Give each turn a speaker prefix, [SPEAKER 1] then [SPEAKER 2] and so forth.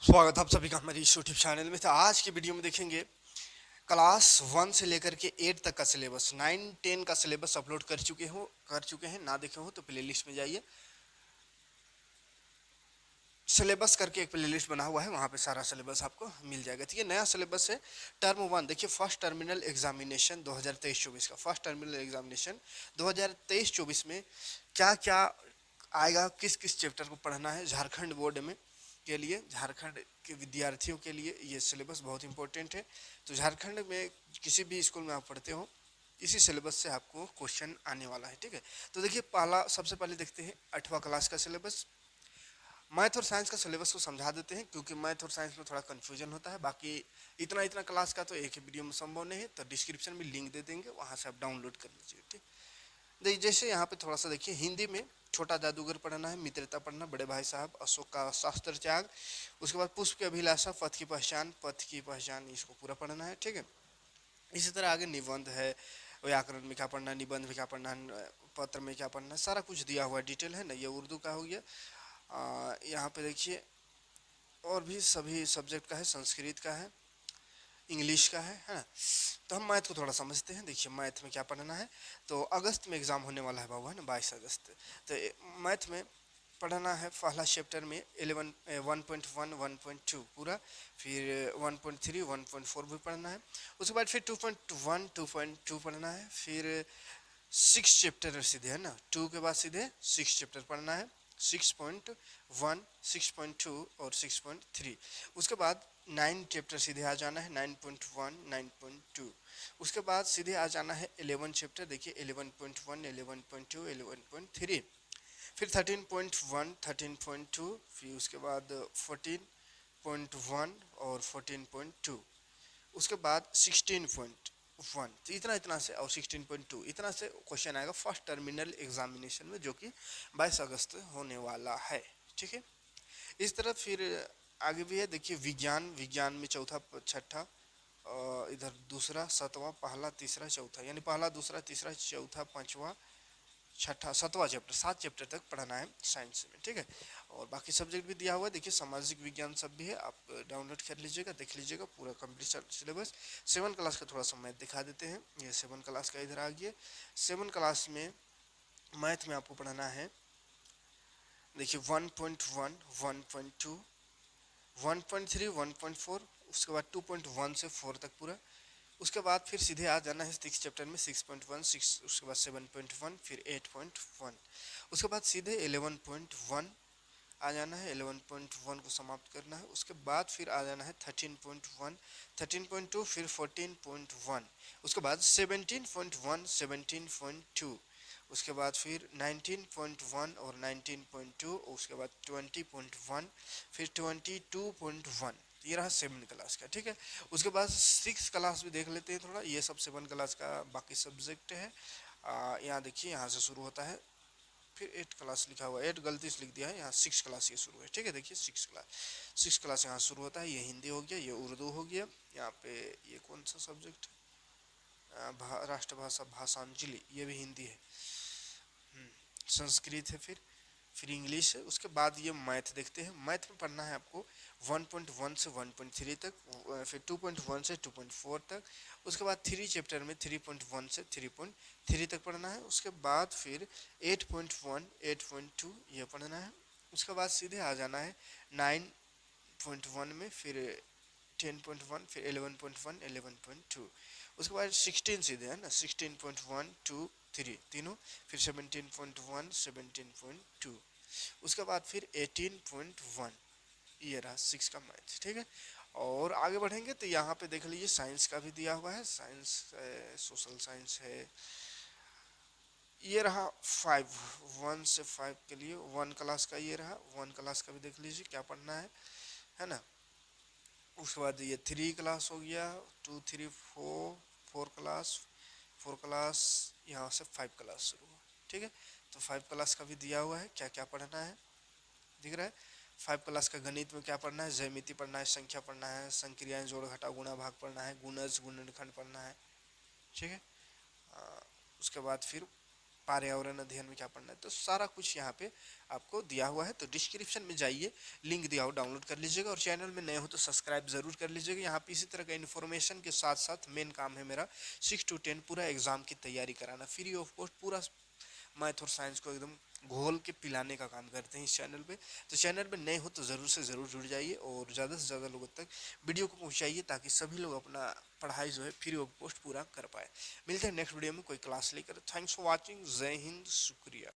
[SPEAKER 1] स्वागत है आप सभी का हमारे इस यूट्यूब चैनल में। तो आज की वीडियो में देखेंगे क्लास 1 से लेकर के 8 तक का सिलेबस। 9 10 का सिलेबस अपलोड कर चुके हैं। ना देखे हो तो प्लेलिस्ट में जाइए, सिलेबस करके एक प्लेलिस्ट बना हुआ है, वहाँ पे सारा सिलेबस आपको मिल जाएगा। ठीक है, नया सिलेबस है। टर्म 1 देखिए, फर्स्ट टर्मिनल एग्जामिनेशन 2023-24 का फर्स्ट टर्मिनल एग्जामिनेशन 2023-24 में क्या क्या आएगा, किस किस चैप्टर को पढ़ना है झारखंड बोर्ड में के लिए, झारखंड के विद्यार्थियों के लिए ये सिलेबस बहुत इंपॉर्टेंट है। तो झारखंड में किसी भी स्कूल में आप पढ़ते हो, इसी सिलेबस से आपको क्वेश्चन आने वाला है। ठीक है, तो देखिए पहला सबसे पहले देखते हैं 8वां क्लास का सिलेबस। मैथ और साइंस का सिलेबस को समझा देते हैं, क्योंकि मैथ और साइंस में थोड़ा कन्फ्यूजन होता है। बाकी इतना इतना क्लास का तो एक ही वीडियो में संभव नहीं है, तो डिस्क्रिप्शन में लिंक दे देंगे, वहाँ से आप डाउनलोड कर लीजिए। ठीक, जैसे यहाँ पे थोड़ा सा देखिए, हिंदी में छोटा जादूगर पढ़ना है, मित्रता पढ़ना, बड़े भाई साहब, अशोक का शास्त्र त्याग, उसके बाद पुष्प की अभिलाषा, पथ की पहचान इसको पूरा पढ़ना है। ठीक है, इसी तरह आगे निबंध है, व्याकरण में क्या पढ़ना है, निबंध में क्या पढ़ना है, पत्र में क्या पढ़ना है, सारा कुछ दिया हुआ डिटेल है ना। ये उर्दू का हो गया। यहाँ पे देखिए और भी सभी सब्जेक्ट का है, संस्कृत का है, इंग्लिश का है ना। तो हम मैथ को थोड़ा समझते हैं। देखिए मैथ में क्या पढ़ना है, तो अगस्त में एग्ज़ाम होने वाला है बाबू, है ना, 22 अगस्त। तो मैथ में पढ़ना है पहला चैप्टर में 11 1.1 1.2 पूरा, फिर 1.3 1.4 भी पढ़ना है। उसके बाद फिर 2.1 2.2 पढ़ना है, फिर 6 चैप्टर सीधे, है ना, 2 के बाद सीधे 6 चैप्टर पढ़ना है, 6.1 6.2 और 6.3। उसके बाद 9 चैप्टर सीधे आ जाना है, 9.1 9.2। उसके बाद सीधे आ जाना है 11 चैप्टर। देखिए 11.1 11.2 11.3, फिर 13.1 13.2, फिर उसके बाद 14.1 और 14.2। उसके बाद 16.1। तो इतना इतना से और 16.2 इतना से क्वेश्चन आएगा फर्स्ट टर्मिनल एग्जामिनेशन में, जो कि 22 अगस्त होने वाला है। ठीक है, इस तरह फिर आगे भी है। देखिए विज्ञान, विज्ञान में चौथा छठा, इधर दूसरा सातवां, पहला तीसरा चौथा, यानी पहला दूसरा तीसरा चौथा पांचवा छठा सातवां चैप्टर, 7 चैप्टर तक पढ़ना है साइंस में। ठीक है, और बाकी सब्जेक्ट भी दिया हुआ है। देखिए सामाजिक विज्ञान सब भी है, आप डाउनलोड कर लीजिएगा, देख लीजिएगा पूरा कंप्लीट सिलेबस। 7 क्लास का थोड़ा सा मैथ दिखा देते हैं। ये 7 क्लास का इधर आ गया। 7 क्लास में मैथ में आपको पढ़ना है, देखिए 1.1 1.2 1.3 1.4, उसके बाद 2.1 से 4 तक पूरा। उसके बाद फिर सीधे आ जाना है 6 चैप्टर में 6.1 6, उसके बाद 7.1, फिर 8.1। उसके बाद सीधे 11.1 आ जाना है, 11.1 को समाप्त करना है। उसके बाद फिर आ जाना है 13.1 13.2, फिर 14.1। उसके बाद 17.1 17.2। उसके बाद फिर 19.1 और 19.2, उसके बाद 20.1, फिर 22.1। ये रहा 7 क्लास का। ठीक है, उसके बाद 6 क्लास भी देख लेते हैं थोड़ा। ये सब 7 क्लास का बाकी सब्जेक्ट है। यहाँ देखिए, यहाँ से शुरू होता है, फिर 8 क्लास लिखा हुआ है, 8 गलती से लिख दिया है, यहाँ 6 क्लास ये शुरू है। ठीक है, देखिए 6 क्लास यहाँ शुरू होता है। ये हिंदी हो गया, ये उर्दू हो गया, यहाँ पे ये कौन सा सब्जेक्ट है, राष्ट्रभाषा भाषांजलि, ये भी हिंदी है। संस्कृत है, फिर इंग्लिश है। उसके बाद ये मैथ देखते हैं। मैथ में पढ़ना है आपको 1.1 से 1.3 तक, फिर 2.1 से 2.4 तक। उसके बाद 3 चैप्टर में 3.1 से 3.3 तक पढ़ना है। उसके बाद फिर 8.1 8.2 ये पढ़ना है। उसके बाद सीधे आ जाना है 9.1 में, फिर 10.1, फिर 11.1 11.2। उसके बाद 16 सीधे, है ना, 16.1 2 3 तीनों, फिर 17.1 17.2। उसके बाद फिर 18.1। ये रहा 6 का मैथ। ठीक है, और आगे बढ़ेंगे तो यहाँ पे देख लीजिए साइंस का भी दिया हुआ है, साइंस सोशल साइंस है। ये रहा 5, 1 से 5 के लिए 1 क्लास का, ये रहा 1 क्लास का भी देख लीजिए क्या पढ़ना है ना। उसके बाद ये 3 क्लास हो गया, 2 3 4 4 क्लास, 4 क्लास, यहाँ से 5 क्लास शुरू हुआ। ठीक है, तो 5 क्लास का भी दिया हुआ है क्या क्या पढ़ना है, दिख रहा है। 5 क्लास का गणित में क्या पढ़ना है, ज्यामिति पढ़ना है, संख्या पढ़ना है, संक्रियाएं, जोड़ घटाव गुणा भाग पढ़ना है, गुणज गुणनखंड पढ़ना है। ठीक है, उसके बाद फिर पर्यावरण अध्ययन में क्या पढ़ना है, तो सारा कुछ यहाँ पे आपको दिया हुआ है। तो डिस्क्रिप्शन में जाइए, लिंक दिया हो, डाउनलोड कर लीजिएगा। और चैनल में नए हो तो सब्सक्राइब जरूर कर लीजिएगा। यहाँ पे इसी तरह का इन्फॉर्मेशन के साथ साथ मेन काम है मेरा 6 to 10 पूरा एग्जाम की तैयारी कराना, फ्री ऑफ कॉस्ट। पूरा मैथ और साइंस को एकदम घोल के पिलाने का काम करते हैं इस चैनल पे। तो चैनल पे नए हो तो ज़रूर से ज़रूर जुड़ जाइए और ज़्यादा से ज़्यादा लोगों तक वीडियो को पहुंचाइए, ताकि सभी लोग अपना पढ़ाई जो है फ्री ऑफ कॉस्ट पूरा कर पाए। मिलते हैं नेक्स्ट वीडियो में कोई क्लास लेकर। Thanks for watching. जय हिंद, शुक्रिया।